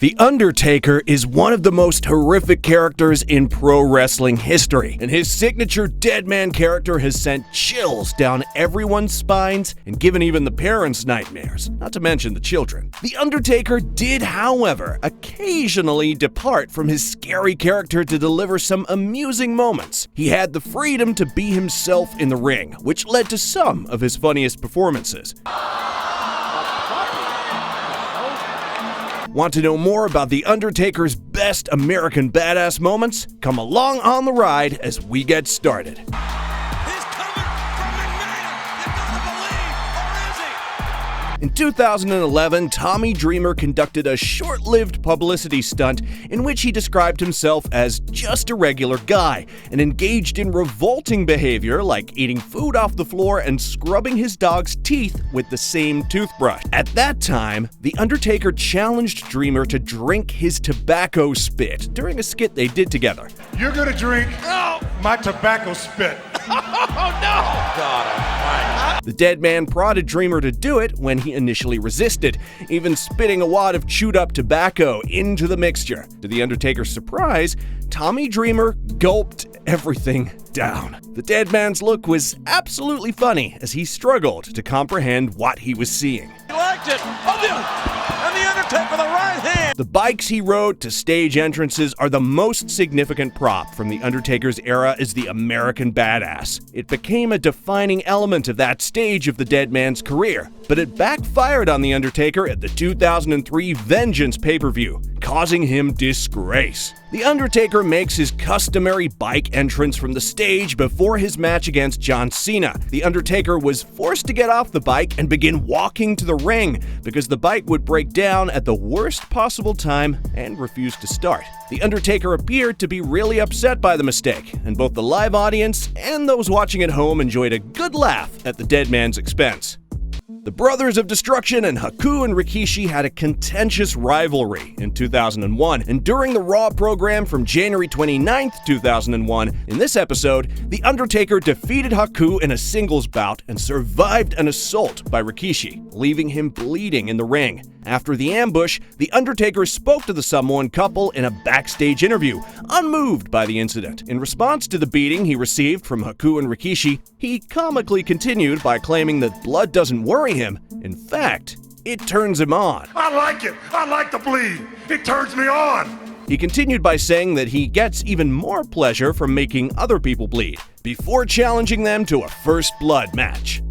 The Undertaker is one of the most horrific characters in pro wrestling history, and his signature Deadman character has sent chills down everyone's spines and given even the parents nightmares, not to mention the children. The Undertaker did, however, occasionally depart from his scary character to deliver some amusing moments. He had the freedom to be himself in the ring, which led to some of his funniest performances. Want to know more about The Undertaker's best American Badass moments? Come along on the ride as we get started. In 2011, Tommy Dreamer conducted a short-lived publicity stunt in which he described himself as just a regular guy and engaged in revolting behavior like eating food off the floor and scrubbing his dog's teeth with the same toothbrush. At that time, The Undertaker challenged Dreamer to drink his tobacco spit during a skit they did together. You're gonna drink my tobacco spit. Oh no! God almighty. The Deadman prodded Dreamer to do it when he initially resisted, even spitting a wad of chewed-up tobacco into the mixture. To The Undertaker's surprise, Tommy Dreamer gulped everything down. The Deadman's look was absolutely funny as he struggled to comprehend what he was seeing. He liked it! And the Undertaker with the right hand! The bikes he rode to stage entrances are the most significant prop from The Undertaker's era as the American Badass. It became a defining element of that stage of the Deadman's career, but it backfired on The Undertaker at the 2003 Vengeance pay-per-view, causing him disgrace. The Undertaker makes his customary bike entrance from the stage before his match against John Cena. The Undertaker was forced to get off the bike and begin walking to the ring because the bike would break down at the worst possible time and refused to start. The Undertaker appeared to be really upset by the mistake, and both the live audience and those watching at home enjoyed a good laugh at the Deadman's expense. The Brothers of Destruction and Haku and Rikishi had a contentious rivalry in 2001, and during the Raw program from January 29, 2001, in this episode, The Undertaker defeated Haku in a singles bout and survived an assault by Rikishi, leaving him bleeding in the ring. After the ambush, The Undertaker spoke to the Samoan couple in a backstage interview, unmoved by the incident. In response to the beating he received from Haku and Rikishi, he comically continued by claiming that blood doesn't worry him. In fact, it turns him on. I like it. I like the bleed. It turns me on. He continued by saying that he gets even more pleasure from making other people bleed, before challenging them to a first blood match.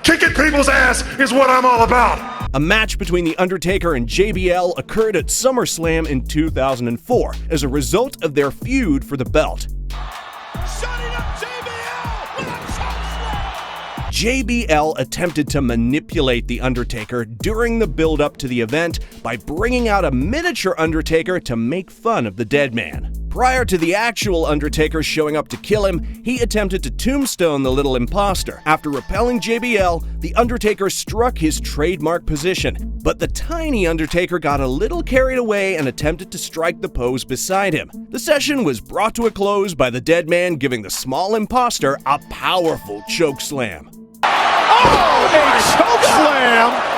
Kicking people's ass is what I'm all about. A match between The Undertaker and JBL occurred at SummerSlam in 2004 as a result of their feud for the belt. Shutting up JBL with a chokeslam! JBL attempted to manipulate The Undertaker during the build-up to the event by bringing out a miniature Undertaker to make fun of the Deadman. Prior to the actual Undertaker showing up to kill him, he attempted to tombstone the little imposter. After repelling JBL, The Undertaker struck his trademark position, but the tiny Undertaker got a little carried away and attempted to strike the pose beside him. The session was brought to a close by the Deadman giving the small imposter a powerful chokeslam. Oh, a chokeslam!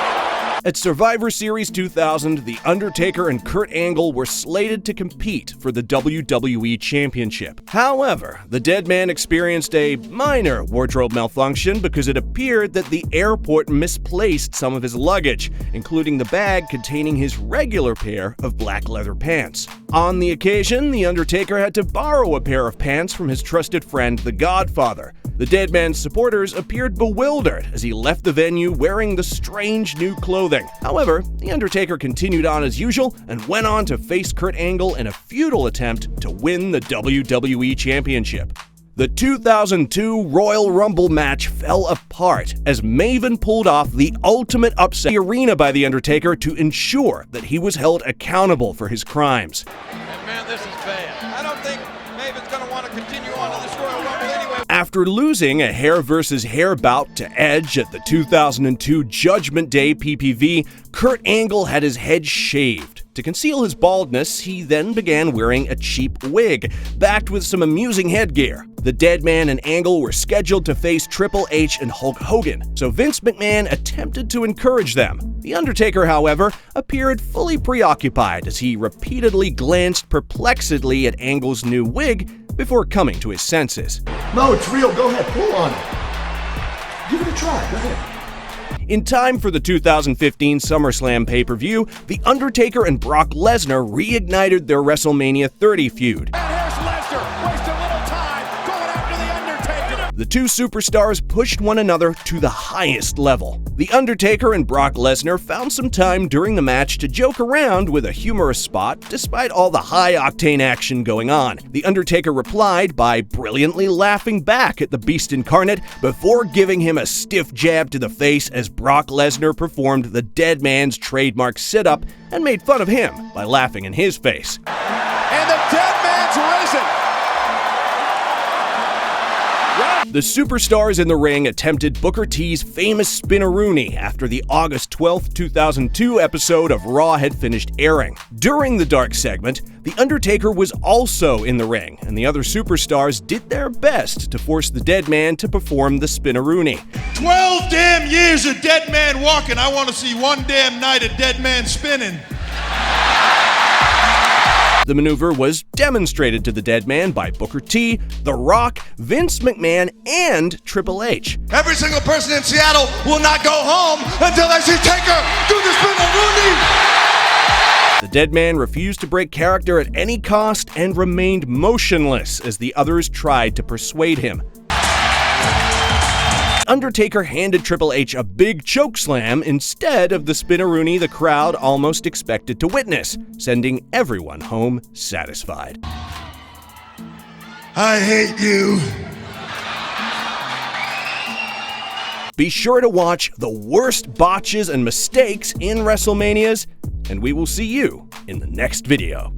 At Survivor Series 2000, The Undertaker and Kurt Angle were slated to compete for the WWE Championship. However, the Deadman experienced a minor wardrobe malfunction because it appeared that the airport misplaced some of his luggage, including the bag containing his regular pair of black leather pants. On the occasion, The Undertaker had to borrow a pair of pants from his trusted friend, The Godfather. The Deadman's supporters appeared bewildered as he left the venue wearing the strange new clothing. However, The Undertaker continued on as usual and went on to face Kurt Angle in a futile attempt to win the WWE Championship. The 2002 Royal Rumble match fell apart as Maven pulled off the ultimate upset in the arena by The Undertaker to ensure that he was held accountable for his crimes. And man, this is bad. I don't think Maven's gonna want to continue on to this Royal Rumble anyway. After losing a hair versus hair bout to Edge at the 2002 Judgment Day PPV, Kurt Angle had his head shaved. To conceal his baldness, he then began wearing a cheap wig, backed with some amusing headgear. The Deadman and Angle were scheduled to face Triple H and Hulk Hogan, so Vince McMahon attempted to encourage them. The Undertaker, however, appeared fully preoccupied as he repeatedly glanced perplexedly at Angle's new wig before coming to his senses. No, it's real. Go ahead, pull on it. Give it a try. Go ahead. In time for the 2015 SummerSlam pay-per-view, The Undertaker and Brock Lesnar reignited their WrestleMania 30 feud. And here's Lesnar, wasting a little time, going after The Undertaker. The two superstars pushed one another to the highest level. The Undertaker and Brock Lesnar found some time during the match to joke around with a humorous spot despite all the high-octane action going on. The Undertaker replied by brilliantly laughing back at the Beast Incarnate before giving him a stiff jab to the face as Brock Lesnar performed the Deadman's trademark sit-up and made fun of him by laughing in his face. And the Deadman's risen. The superstars in the ring attempted Booker T's famous spinneroonie after the August 12, 2002 episode of Raw had finished airing. During the dark segment, The Undertaker was also in the ring, and the other superstars did their best to force the Deadman to perform the spinneroonie. 12 damn years of Deadman walking. I want to see one damn night of Deadman spinning. The maneuver was demonstrated to the Deadman by Booker T, The Rock, Vince McMahon, and Triple H. Every single person in Seattle will not go home until they see Taker do the spin-a-rooney. The Deadman refused to break character at any cost and remained motionless as the others tried to persuade him. Undertaker handed Triple H a big chokeslam instead of the spinneroonie the crowd almost expected to witness, sending everyone home satisfied. I hate you. Be sure to watch the worst botches and mistakes in WrestleManias, and we will see you in the next video.